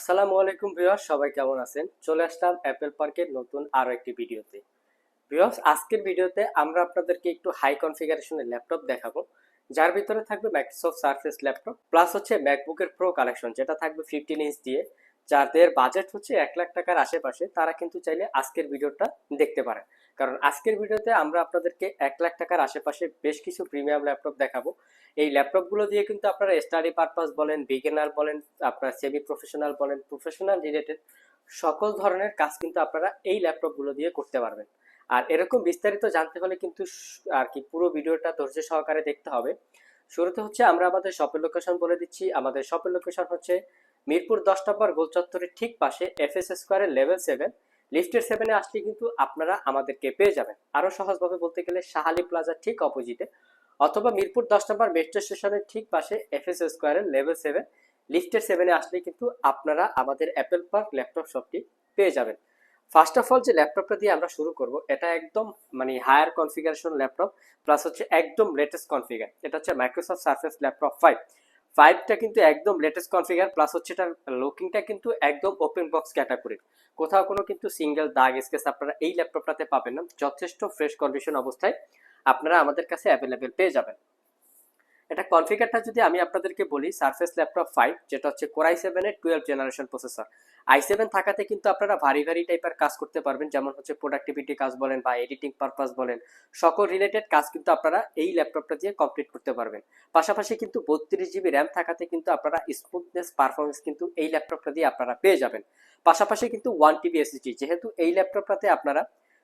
আসসালামু আলাইকুম ভিউয়ার্স, সবাই কেমন আছেন? চলে আসলাম অ্যাপেল পার্কের নতুন আরো একটি ভিডিওতে। ভিউয়ার্স, আজকের ভিডিওতে আমরা আপনাদেরকে একটু হাই কনফিগারেশনের ল্যাপটপ দেখাবো, যার ভিতরে থাকবে মাইক্রোসফট সারফেস ল্যাপটপ প্লাস হচ্ছে ম্যাকবুকের প্রো কালেকশন, যেটা থাকবে 15 ইঞ্চ দিয়ে। যাদের বাজেট হচ্ছে 1 লাখ টাকার আশেপাশে, তারা কিন্তু চাইলে আজকের ভিডিওটা দেখতে পারেন। কারণ আজকের ভিডিওতে আমরা আপনাদেরকে 1 লাখ টাকার আশেপাশে বেশ কিছু প্রিমিয়াম ল্যাপটপ দেখাবো। এই ল্যাপটপগুলো দিয়ে কিন্তু আপনারা স্টাডি পারপাস বলেন, বিগিনার বলেন, আপনার সেমি প্রফেশনাল বলেন, প্রফেশনাল রিলেটেড সকল ধরনের কাজ কিন্তু আপনারা এই ল্যাপটপগুলো দিয়ে করতে পারবেন। আর এরকম বিস্তারিত জানতে হলে কিন্তু আর কি পুরো ভিডিওটা ধৈর্য সহকারে দেখতে হবে। শুরুতে হচ্ছে আমরা আমাদের শপের লোকেশন বলে দিচ্ছি। আমাদের শপের লোকেশন হচ্ছে মিরপুর 10 নম্বর গোল চত্বরের ঠিক পাশে এফএস স্কোয়ারের লেভেল 7, লিফটের 7-এ আসলে কিন্তু আপনারা আমাদেরকে পেয়ে যাবেন। আরো সহজভাবে বলতে গেলে শাহালি প্লাজার ঠিক অপোজিটে, অথবা মিরপুর 10 নম্বর মেট্রো স্টেশনের ঠিক পাশে এফএস স্কোয়ারের লেভেল 7, লিফটের 7-এ আসলে কিন্তু আপনারা আমাদের অ্যাপেল পার্ক ল্যাপটপ শপটি পেয়ে যাবেন। ফার্স্ট অফ অল যে ল্যাপটপটা দিয়ে আমরা শুরু করব, এটা একদম মানে হায়ার কনফিগারেশন ল্যাপটপ প্লাস হচ্ছে একদম লেটেস্ট কনফিগার। এটা হচ্ছে মাইক্রোসফট সারফেস ল্যাপটপ 5টা কিন্তু একদম লেটেস্ট কনফিগার, প্লাস হচ্ছে এটার লুকিংটা কিন্তু একদম ওপেন বক্স ক্যাটাগরির। কোথাও কোনো কিন্তু সিঙ্গেল দাগ স্কেচ আপনারা এই ল্যাপটপটাতে পাবেন না। যথেষ্ট ফ্রেশ কন্ডিশন অবস্থায় আপনারা আমাদের কাছে অ্যাভেলেবেল পেয়ে যাবেন। এটা কনফিগারটা যদি আমি আপনাদেরকে বলি, সারফেস ল্যাপটপ 5, যেটা হচ্ছে কোর i7-এর 12 জেনারেশন প্রসেসর। i7 থাকাতে কিন্তু আপনারা ভারী ভারী টাইপের কাজ করতে পারবেন, যেমন হচ্ছে প্রোডাক্টিভিটি কাজ বলেন বা এডিটিং পারপাস বলেন, সকল রিলেটেড কাজ কিন্তু আপনারা এই ল্যাপটপটা দিয়ে কমপ্লিট করতে পারবেন। পাশাপাশি কিন্তু 32 GB র্যাম থাকাতে কিন্তু আপনারা স্মুথনেস পারফরমেন্স কিন্তু এই ল্যাপটপটা দিয়ে আপনারা পেয়ে যাবেন। পাশাপাশি কিন্তু 1 TB SSD, যেহেতু এই ল্যাপটপটাতে আপনারা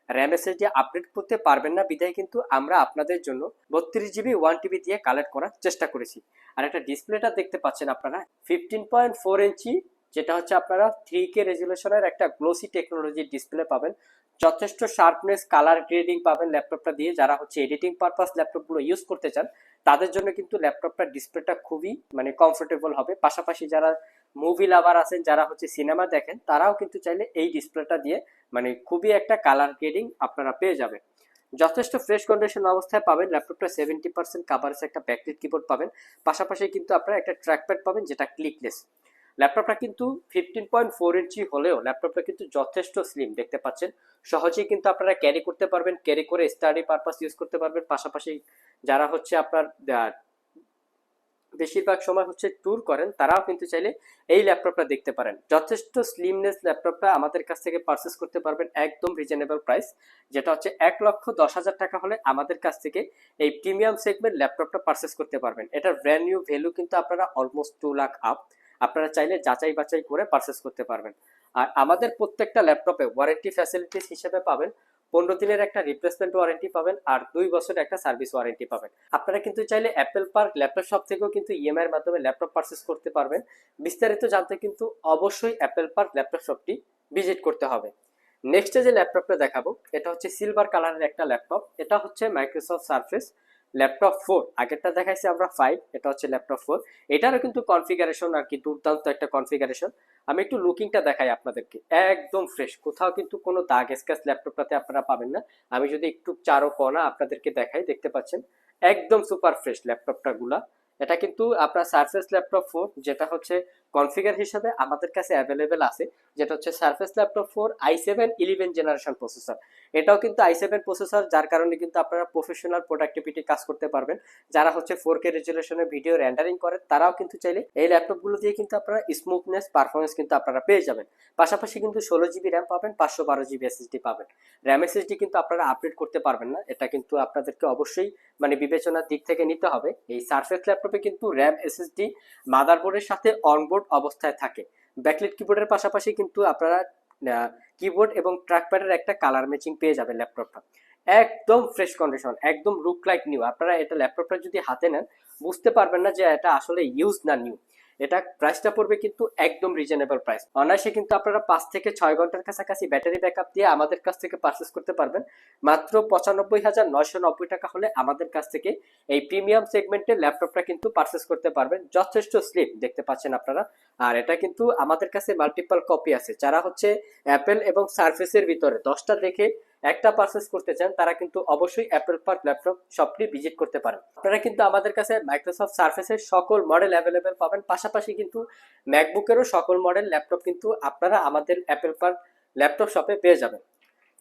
র্যাম এসএসডি আপডেট করতে পারবেন না, বিধায় কিন্তু আমরা আপনাদের জন্য 32 GB 1 TB দিয়ে কালেক্ট করার চেষ্টা করেছি। আর একটা ডিসপ্লেটা দেখতে পাচ্ছেন আপনারা 15.4 ইঞ্চি, যেটা হচ্ছে আপনারা 3K রেজুলেশনের একটা গ্লোসি টেকনোলজির ডিসপ্লে পাবেন। যথেষ্ট শার্পনেস, কালার গ্রেডিং পাবেন ল্যাপটপটা দিয়ে। যারা হচ্ছে এডিটিং পারপাস ল্যাপটপগুলো ইউজ করতে চান, তাদের জন্য কিন্তু ল্যাপটপটার ডিসপ্লেটা খুবই মানে কমফোর্টেবল হবে। পাশাপাশি যারা মুভি লাভার আছেন, যারা হচ্ছে সিনেমা দেখেন, তারাও কিন্তু চাইলে এই ডিসপ্লেটা দিয়ে মানে খুবই একটা কালার গ্রেডিং আপনারা পেয়ে যাবেন। যথেষ্ট ফ্রেশ কন্ডিশন অবস্থায় পাবেন ল্যাপটপটা। 70% কাভারেজ একটা ব্যাকলিট কিবোর্ড পাবেন। পাশাপাশি কিন্তু আপনারা একটা ট্র্যাকপ্যাড পাবেন, যেটা ক্লিকলেস। ল্যাপটপটা কিন্তু 15.4 ইঞ্চি হলেও ল্যাপটপটা কিন্তু যথেষ্ট স্লিম দেখতে পাচ্ছেন। সহজেই কিন্তু আপনারা ক্যারি করতে পারবেন, ক্যারি করে স্টাডি পারপাস ইউজ করতে পারবেন। পাশাপাশি যারা হচ্ছে আপনার বেশিরভাগ সময় হচ্ছে ট্যুর করেন, তারাও কিন্তু চাইলে এই ল্যাপটপটা দেখতে পারেন। যথেষ্ট স্লিমনেস ল্যাপটপটা আমাদের কাছ থেকে পারচেস করতে পারবেন একদম রিজনেবল প্রাইস, যেটা হচ্ছে 1,10,000 টাকা হলে আমাদের কাছ থেকে এই প্রিমিয়াম সেগমেন্ট ল্যাপটপটা পারচেস করতে পারবেন। এটার ব্র্যান্ড নিউ ভ্যালু কিন্তু আপনারা অলমোস্ট 2 লাখ আপ। আপনারা চাইলে যাচাই বাছাই করে পারচেস করতে পারবেন। আর আমাদের প্রত্যেকটা ল্যাপটপে ওয়ারেন্টি ফ্যাসিলিটিস হিসেবে পাবেন 15 দিনের একটা রিপ্লেসমেন্ট ওয়ারেন্টি পাবেন, আর 2 বছরের একটা সার্ভিস ওয়ারেন্টি পাবেন। আপনারা কিন্তু চাইলে অ্যাপেল পার্ক ল্যাপটপ শপ থেকেও কিন্তু ইএমআই এর মাধ্যমে ল্যাপটপ পারচেস করতে পারবেন। বিস্তারিত জানতে কিন্তু অবশ্যই অ্যাপেল পার্ক ল্যাপটপ শপটি ভিজিট করতে হবে। নেক্সটে যে ল্যাপটপটা দেখাবো, এটা হচ্ছে সিলভার কালারের একটা ল্যাপটপ। এটা হচ্ছে মাইক্রোসফট সারফেস ল্যাপটপ 4। আগেরটা দেখাইছি আমরা 5, এটা হচ্ছে ল্যাপটপ 4। এটারও কিন্তু কনফিগারেশন আর কি দুর্দান্ত একটা কনফিগারেশন। আমি একটু লুকিংটা দেখাই আপনাদেরকে, একদম ফ্রেশ, কোথাও কিন্তু কোনো দাগ স্ক্র্যাচ ল্যাপটপটাতে আপনারা পাবেন না। আমি যদি একটু চারো কোনা আপনাদেরকে দেখাই, দেখতে পাচ্ছেন একদম সুপার ফ্রেশ ল্যাপটপটা গুলা। এটা কিন্তু আপনার সারফেস ল্যাপটপ 4, যেটা হচ্ছে কনফিগার হিসেবে আমাদের কাছে অ্যাভেলেবেল আছে, যেটা হচ্ছে surface laptop 4 i7 11 generation processor. এটাও কিন্তু i7 প্রসেসর, যার কারণে কিন্তু আপনারা প্রফেশনাল প্রোডাক্টিভিটি কাজ করতে পারবেন। যারা হচ্ছে 4K রেজুলেশনের ভিডিও রেন্ডারিং করেন, তারাও কিন্তু চাইলে এই ল্যাপটপগুলো দিয়ে কিন্তু আপনারা স্মুথনেস পারফরমেন্স কিন্তু আপনারা পেয়ে যাবেন। পাশাপাশি কিন্তু 16 GB র্যাম পাবেন, 512 GB এসএসডি পাবেন। র্যাম এসএসডি কিন্তু আপনারা আপডেট করতে পারবেন না, এটা কিন্তু আপনাদেরকে অবশ্যই মানে বিবেচনার দিক থেকে নিতে হবে। এই সারফেস ল্যাপটপে কিন্তু র্যাম এসএসডি মাদারবোর্ডের সাথে অনবোর্ড অবস্থায় থাকে। ব্যাকলিট কিবোর্ডের পাশাপাশি কিন্তু আপনারা কিবোর্ড এবং ট্র্যাকপ্যাডের একটা কালার ম্যাচিং পেয়ে যাবেন। ল্যাপটপটা একদম ফ্রেশ কন্ডিশন, একদম লুক লাইক নিউ। আপনারা এটা ল্যাপটপটা যদি হাতে নেন, বুঝতে পারবেন না যে এটা আসলে ইউজ না নিউ। এটা প্রাইসটা পড়বে কিন্তু একদম রিজনেবল প্রাইস। অনায়াসে কিন্তু আপনারা 5 থেকে 6 ঘন্টার কাছাকাছি ব্যাটারি ব্যাকআপ দিয়ে আমাদের কাছ থেকে পারচেস করতে পারবেন। মাত্র 95,990 টাকা হলে আমাদের কাছ থেকে এই প্রিমিয়াম সেগমেন্টের ল্যাপটপটা কিন্তু পারচেস করতে পারবেন। যথেষ্ট স্লিম দেখতে পাচ্ছেন আপনারা। আর এটা কিন্তু আমাদের কাছে মাল্টিপল কপি আছে। যারা হচ্ছে অ্যাপেল এবং সারফেসের ভিতরে 10টা দেখে একটা পারচেস করতে চান তারা কিন্তু অবশ্যই অ্যাপেল পার্ক ল্যাপটপ শপটি ভিজিট করতে পারেন। আপনারা কিন্তু আমাদের কাছে মাইক্রোসফট সার্ফেসের সকল মডেল অ্যাভেলেবেল পাবেন, পাশাপাশি কিন্তু ম্যাকবুকেরও সকল মডেল ল্যাপটপ কিন্তু আপনারা আমাদের অ্যাপেল পার্ক ল্যাপটপ শপে পেয়ে যাবেন।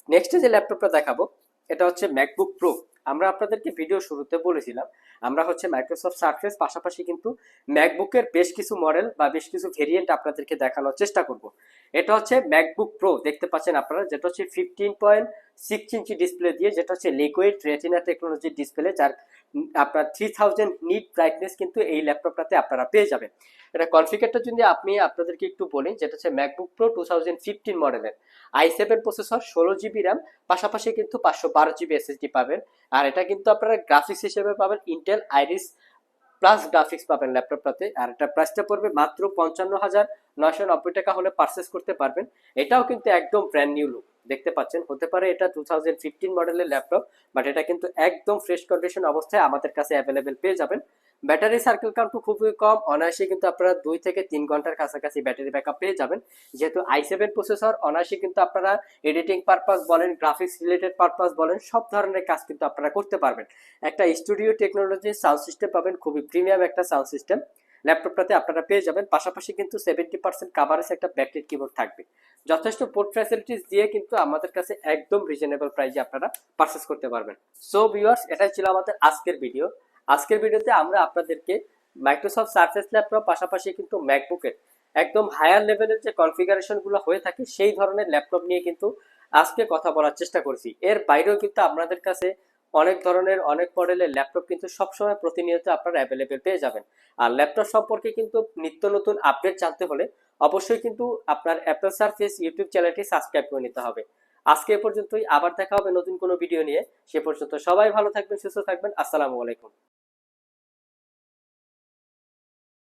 নেক্সট যে ল্যাপটপটা দেখাবো এটা হচ্ছে ম্যাকবুক প্রো। আমরা আপনাদেরকে ভিডিও শুরুতে বলেছিলাম আমরা হচ্ছে মাইক্রোসফট সার্ফেস পাশাপাশি কিন্তু ম্যাকবুকের বেশ কিছু মডেল বা বেশ কিছু ভেরিয়েন্ট আপনাদেরকে দেখানোর চেষ্টা করব। এটা হচ্ছে ম্যাকবুক প্রো, দেখতে পাচ্ছেন আপনারা, যেটা হচ্ছে 15.6 ইঞ্চি ডিসপ্লে দিয়ে, যেটা হচ্ছে লিকুইড রেটিনা টেকনোলজির ডিসপ্লে, যার আপনার 3000 নিট ব্রাইটনেস কিন্তু এই ল্যাপটপটাতে আপনারা পেয়ে যাবেন। এটা কনফিগারটা যদি আমি আপনাদেরকে একটু বলি, যেটা হচ্ছে ম্যাকবুক প্রো 2015 মডেলের, i7 প্রসেসর, 16 জিবি র্যাম, পাশাপাশি কিন্তু 512 জিবি এসএসডি পাবেন। আর এটা কিন্তু আপনারা গ্রাফিক্স হিসেবে পাবেন ইন্টেল আইরিস প্লাস গ্রাফিক্স পাবেন ল্যাপটপটাতে। আর এটা প্রাইসটা পড়বে মাত্র 55,990 টাকা হলে পারচেস করতে পারবেন। এটাও কিন্তু একদম ব্র্যান্ড নিউ লুক, দেখতে পাচ্ছেন। হতে পারে এটা 2015 মডেলের ল্যাপটপ, বাট এটা কিন্তু একদম ফ্রেশ কন্ডিশন অবস্থায় আমাদের কাছে অ্যাভেলেবেল পেয়ে যাবেন। ব্যাটারি সার্কেল কাউন্ট খুবই কম, অনায়াসে কিন্তু আপনারা 2 থেকে 3 ঘন্টার কাছাকাছি ব্যাটারি ব্যাকআপ পেয়ে যাবেন। যেহেতু i7 প্রসেসর, অনায়াসে কিন্তু আপনারা এডিটিং পারপাস বলেন, গ্রাফিক্স রিলেটেড পারপাস বলেন, সব ধরনের কাজ কিন্তু আপনারা করতে পারবেন। একটা স্টুডিও টেকনোলজির সাউন্ড সিস্টেম পাবেন, খুবই প্রিমিয়াম একটা সাউন্ড সিস্টেম ল্যাপটপটাতে আপনারা পেয়ে যাবেন। পাশাপাশি কিন্তু 70% কাভারেজ একটা ব্যাকলিট কিবোর্ড থাকবে। যথেষ্ট পোর্ট ফ্যাসিলিটিস দিয়ে কিন্তু আমাদের কাছে একদম রিজনেবল প্রাইসে আপনারা পারচেস করতে পারবেন। সো ভিউয়ার্স, এটাই ছিল আমাদের আজকের ভিডিও। আজকের ভিডিওতে আমরা আপনাদেরকে মাইক্রোসফট সার্ফেস ল্যাপটপ পাশাপাশি কিন্তু ম্যাকবুকের একদম হায়ার লেভেলের যে কনফিগারেশনগুলো হয়ে থাকে সেই ধরনের ল্যাপটপ নিয়ে কিন্তু আজকে কথা বলার চেষ্টা করছি। এর বাইরেও কিন্তু আপনাদের কাছে অনেক ধরনের অনেক মডেলের ল্যাপটপ কিন্তু সবসময় প্রতিনিয়ত আপনারা অ্যাভেলেবেল পেয়ে যাবেন। আর ল্যাপটপ সম্পর্কে কিন্তু নিত্য নতুন আপডেট জানতে হলে অবশ্যই কিন্তু আপনার অ্যাপেল সার্ফেস ইউটিউব চ্যানেলটি সাবস্ক্রাইব করে নিতে হবে। আজকে এ পর্যন্তই, আবার দেখা হবে নতুন কোনো ভিডিও নিয়ে। সে পর্যন্ত সবাই ভালো থাকবেন, সুস্থ থাকবেন। আসসালামু আলাইকুম।